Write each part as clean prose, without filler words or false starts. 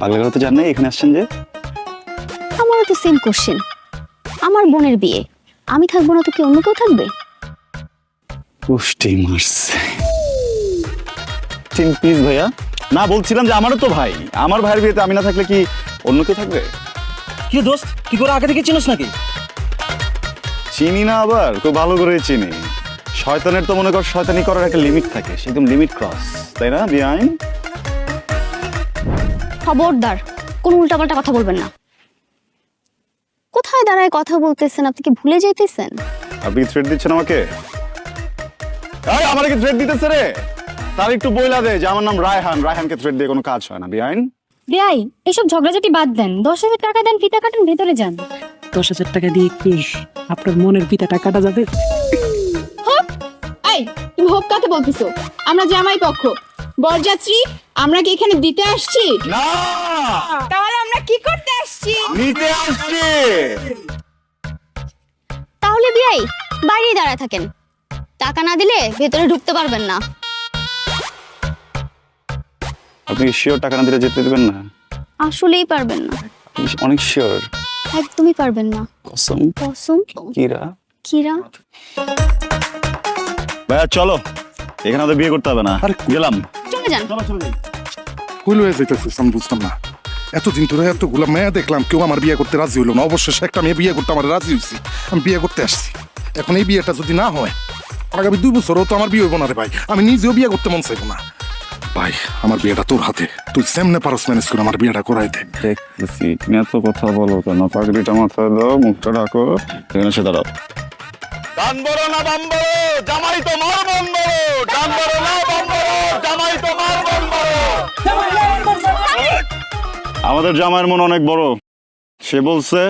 পাগলের কথা জান না এখানে আসছেন যে? আমারও তো সেম কোশ্চেন। আমার বোনের বিয়ে, আমি থাকবো না তো কি অন্য কেউ থাকবে? পুষ্টি মারছে। প্লিজ ভাইয়া, না বলছিলাম যে আমারও তো ভাই, আমার ভাইয়ের বিয়েতে আমি না থাকলে কি অন্য কেউ থাকবে? কি দোস্ত, কি করে আগে থেকে চিনিস নাকি? চিনি না, আবার খুব ভালো করে চিনি। শয়তানের তো মনে কর শয়তানি করার একটা লিমিট থাকে, সেরকম লিমিট ক্রস, তাই না বিআইন? খবরদার, কোন উল্টাপাল্টা কথা বলবেন না। কোথায় দাঁড়ায় কথা বলতেছেন? আপনি কি ভুলে যাইতেছেন? আপনি থ্রেট দিচ্ছেন আমাকে? আরে আমাকে থ্রেট দিতেছে রে? তার একটু বইলা দে যে আমার নাম রায়হান, রায়হানকে থ্রেট দিয়ে কোনো কাজ হয় না বিআইন। বেআই, এসব ঝগড়াঝাটি বাদ দেন। 10,000 টাকা দেন, ফিতা কাটেন, ভেতরে যান। 10,000 টাকা দিয়ে কি আপনার মনের পিতাটা কাটা যাবে? এই, তুমি হোপ কাকে বলতেছো? আমরা জামাই পক্ষ, বরযাত্রী আমরা কি এখানে দিতে আসছি? না, তাহলে আমরা কি করতে আসছি? নিতে আসছি। তাহলে বিয়াই বাইরেই দাঁড়ায় থাকেন, টাকা না দিলে ভেতরে ঢুকতে পারবেন না। আপনি কি শিওর টাকা না দিলে যেতে দেবেন না? আসলেই পারবেন না? আপনি অনেক শিওর? একদমই পারবেন না। কসম। কসম। কিরা? কিরা? ভাইয়া চলো, এখানে আমাদের বিয়ে করতে হবে না। আরে গেলাম। চলে যান। কই লয়ে যাইতেছিস আমি বুঝতাম না। এতদিন ধরে এতগুলা মেয়ে দেখলাম, কেউ আমার বিয়ে করতে রাজি হইলো না। অবশেষে একটা মেয়ে বিয়ে করতে আমার রাজি হয়েছি, আমি বিয়ে করতে আসছি। এখন এই বিয়েটা যদি না হয়, আগামী 2 বছরও তো আমার বিয়ে হইব না রে ভাই। আমি নিজেও বিয়ে করতে মন চাইব না ভাই। আমার বিয়েটা তোর হাতে, তুই সেমনে পারস ম্যানেজ করে আমার বিয়েটা করাই দে। দেখতেছি তুমি এত কথা বলো কেন? পাগড়িটা মাথায় দাও, মুখটা ঢাকো, এখানে এসে দাঁড়াও। ডান বড় না বাম বড়, জামাই তো মার বোন বড়। ডান বড় না বাম বড়, জামাই তো মার বোন বড়। আমাদের জামাইয়ের মন অনেক বড়, সে বলছে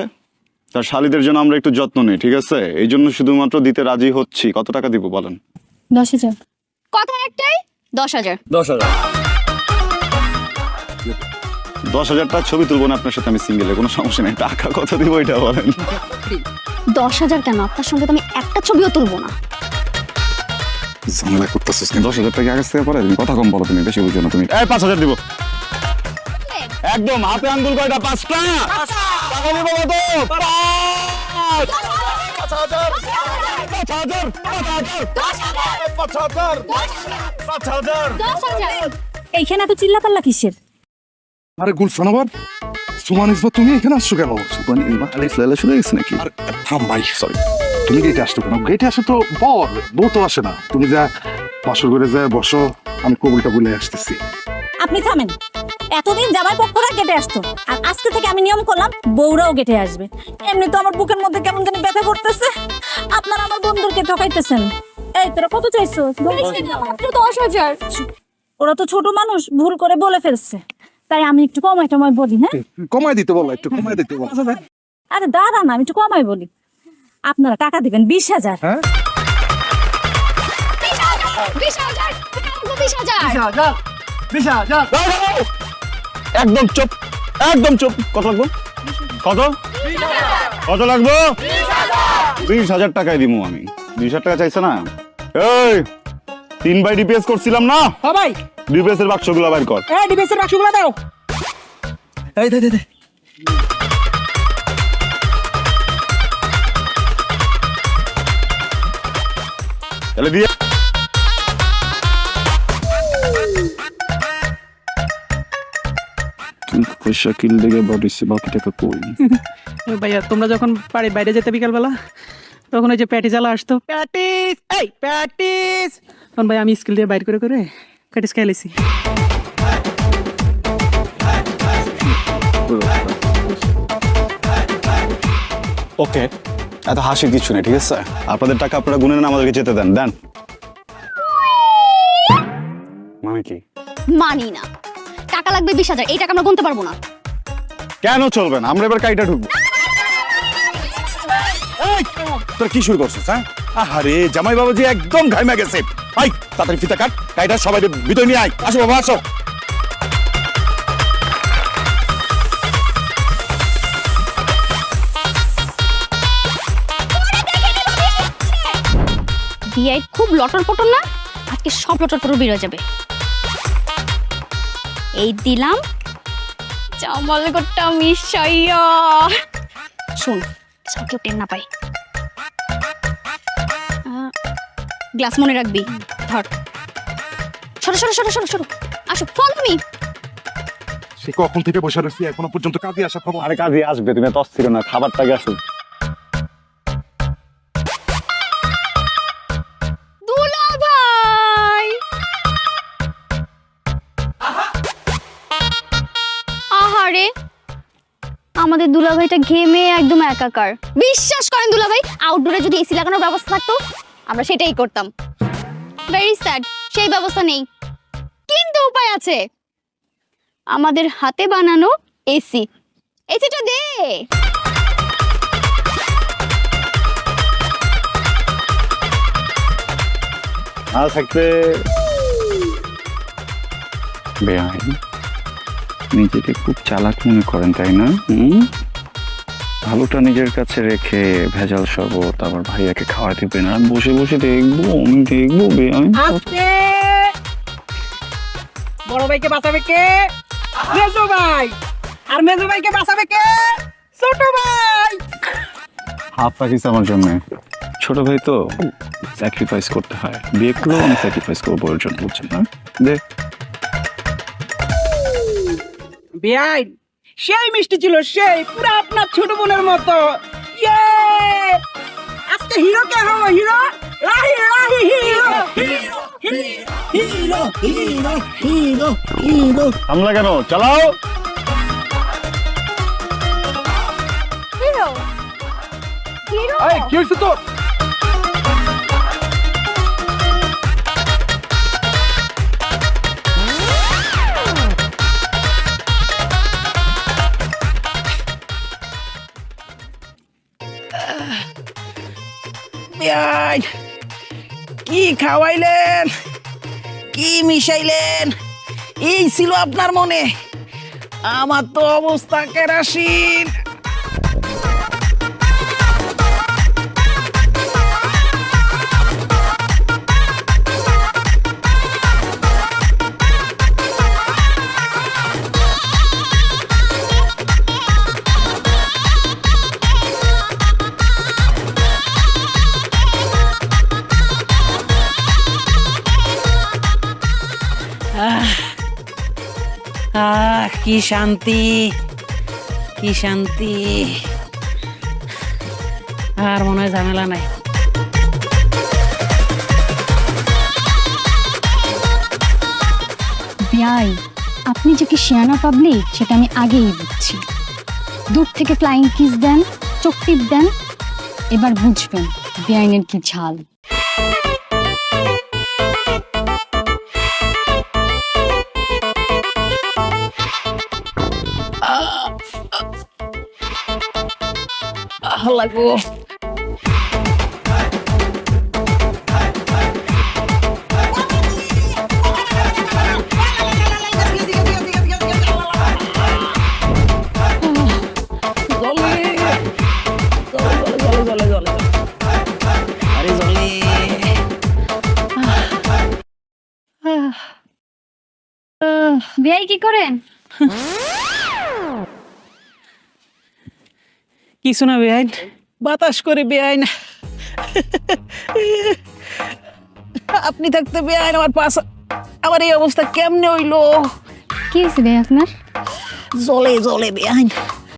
তার শালীদের জন্য আমরা একটু যত্ন নিই, ঠিক আছে? এই জন্য শুধুমাত্র দিতে রাজি হচ্ছি। কত টাকা দিব বলেন? 10,000। কথা একটাই, 10,000। 10,000। 10,000 টাকা ছবি তুলবো না আপনার সাথে, আমি সিঙ্গেলে, কোনো সমস্যা নেই। টাকা কত দিব এটা বলেন? 10,000 কেন? আপনার সঙ্গে তো আমি একটা ছবিও তুলবো না। ঝামেলা করতেছিস কিন্তু। 10,000 টাকা আগে থেকে পরে তুমি কথা কম বলো, তুমি বেশি বুঝো না তুমি। এই 5,000 দিব একদম, হাতে আঙ্গুল কয়টা? 5টা। টাকা দিব কত? 5,000। এইখানে এত চিল্লাপাল্লা কিসের? আরে গুলশান, আবার সুমান ইসবা, তুমি এখানে আসছো কেন? সুপান ইলমা আলিফ লাইলা শুনে গেছে নাকি? আর থাম ভাই, সরি। তুমি গেটে আসছো কেন? গেটে আসো তো, বউ তো আসে না। তুমি যা বাসর করে যায় বসো, আমি কবুলটা বলে আসতেছি। আপনি থামেন। এতদিন জামাই পক্ষরা কেটে আসতো, আর আজকে থেকে আমি নিয়ম করলাম বউরাও কেটে আসবে। এমনি তো আমার বুকের মধ্যে কেমন জানি ব্যথা করতেছে। আপনারা আমার বন্ধুকে ঠকাইতেছেন। এই তোরা কত চাইছো? 10,000। ওরা তো ছোট মানুষ, ভুল করে বলে ফেলছে, তাই আমি একটু কমাই টমাই বলি। হ্যাঁ, কমাই দিতে বলো, একটু কমাই দিতে বলো। আরে দাঁড়া না, আমি একটু কমাই বলি। আপনারা টাকা দিবেন 20,000। হ্যাঁ, 20,000। 20,000। একদম চুপ, একদম চুপ। কত লাগবে? কত? কত লাগবে? 20,000 টাকায় দিমু আমি। 20,000 টাকা চাইছে না? এই 3 বাই ডিপিএস করছিলাম না? হ্যাঁ ভাই, ডিপিএস এর বাক্সগুলো বাইর কর। এই ডিবেসের বাক্সগুলো দাও। এই দে। তাহলে দিয়ে পয়সা কিল লেগে বডিছে, বাকি টাকা কই? ভাইয়া, তোমরা যখন বাড়ির বাইরে যেতে বিকালবেলা, তখন ওই যে প্যাটিস আলা আসতো, প্যাটিস, এই প্যাটিস, তখন ভাই আমি স্কুল দিয়ে বাইর করে করে প্যাটিস খাই লেছি। ওকে, এত হাসির কিছু নেই, ঠিক আছে? আপনাদের টাকা আপনারা গুনে নেন, আমাদেরকে যেতে দেন। দেন মানে কি? মানি না। টাকা লাগবে 20,000, এই টাকা আমরা গুনতে পারবো না। কেন চলবে না? আমরা এবার কাইটা ঢুকবো। তোর কি শুরু করছিস? হ্যাঁ, আরে জামাই বাবাজি একদম ঘাইমা গেছে। আই তাড়াতাড়ি ফিতা কাট, কাইটা সবাই ভিতরে নিয়ে আয়। আসো বাবা, আসো। বিয়াই খুব লটর পটর না, আজকে সব লটর পটর বের হয়ে যাবে। এই দিলাম জামাল গোটা মিশাইয়া শোন সব কেউ টেন না পাই গ্লাস মনে রাখবি ধর সরো সরো সরো সরো সরো আসো ফলো মি সে কখন থেকে বসে রয়েছি এখনো পর্যন্ত কাজে আসা খবর। আরে কাজে আসবে, তুমি এত অস্থির না, খাবারটা গেছো। দুলা ভাই আহারে আমাদের দুলা ভাইটা ঘেমে একদম একাকার। বিশ্বাস করেন দুলা ভাই, আউটডোরে যদি এসি লাগানোর ব্যবস্থা থাকতো আমরা সেটাই করতাম। ভেরি স্যাড, সেই ব্যবস্থা নেই, কিন্তু উপায় আছে, আমাদের হাতে বানানো এসি। এসিটা দে। না থাকতে বেআইন নিজেকে খুব চালাক মনে করেন, তাই না? ভালোটা নিজের কাছে রেখে ভেজাল শরবত আবার ভাইয়াকে খাওয়া দিবেন, আর বসে বসে দেখবো, আমি দেখবো বেআইন। আজকে বড় ভাইকে বাঁচাবে কে? মেজো ভাই। আর মেজো ভাইকে বাঁচাবে কে? ছোট ভাই। হাফ রাখিস আমার জন্য। ছোট ভাই তো স্যাক্রিফাইস করতে হয়, বিয়ে করলেও আমি স্যাক্রিফাইস করবো ওর জন্য, বুঝছেন না? দেখ বেআইন সেই মিষ্টি ছিল, সেই পুরো আপনার ছোট বোনের মতো। ইয়ে আজকে হিরো কে হবো? Hero Rahi Rahi hero hero hero hero hero hero. হামলা কেন? চালাও। হিরো হিরো এই কি হইছে তোর? বেআইন কি খাওয়াইলেন, কি মিশাইলেন, এই ছিল আপনার মনে? আমার তো অবস্থা কেরাসিন। কি শান্তি, কি শান্তি, আর মনে হয় ঝামেলা নাই। ভাই আপনি যে কি শিয়ানা পাবলিক সেটা আমি আগেই বুঝছি। দূর থেকে ফ্লাইং কিস দেন, চোখ টিপ দেন, এবার বুঝবেন বেআইনের কি ঝাল। লাগবো বেআই কি করেন? কিছু না বেআইন, বাতাস করে বেআইন। আপনি থাকতে বেআইন আমার পাশ, আমার এই অবস্থা কেমনে হইলো? কি হয়েছে ভাই আপনার? জলে জলে বেআইন।